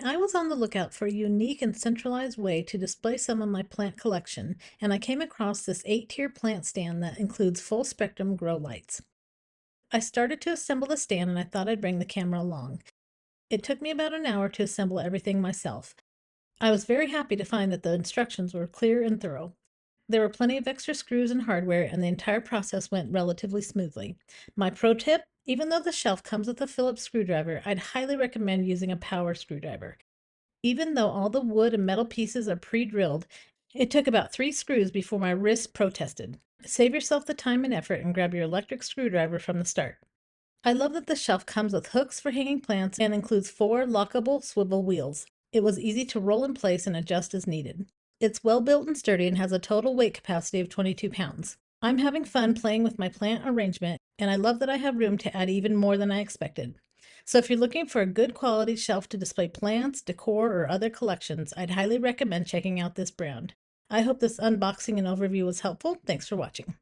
I was on the lookout for a unique and centralized way to display some of my plant collection, and I came across this 8-tier plant stand that includes full spectrum grow lights. I started to assemble the stand and I thought I'd bring the camera along. It took me about an hour to assemble everything myself. I was very happy to find that the instructions were clear and thorough. There were plenty of extra screws and hardware, and the entire process went relatively smoothly. My pro tip: even though the shelf comes with a Phillips screwdriver, I'd highly recommend using a power screwdriver. Even though all the wood and metal pieces are pre-drilled, it took about 3 screws before my wrist protested. Save yourself the time and effort and grab your electric screwdriver from the start. I love that the shelf comes with hooks for hanging plants and includes 4 lockable swivel wheels. It was easy to roll in place and adjust as needed. It's well built and sturdy and has a total weight capacity of 22 pounds. I'm having fun playing with my plant arrangement, and I love that I have room to add even more than I expected. So if you're looking for a good quality shelf to display plants, decor, or other collections, I'd highly recommend checking out this brand. I hope this unboxing and overview was helpful. Thanks for watching.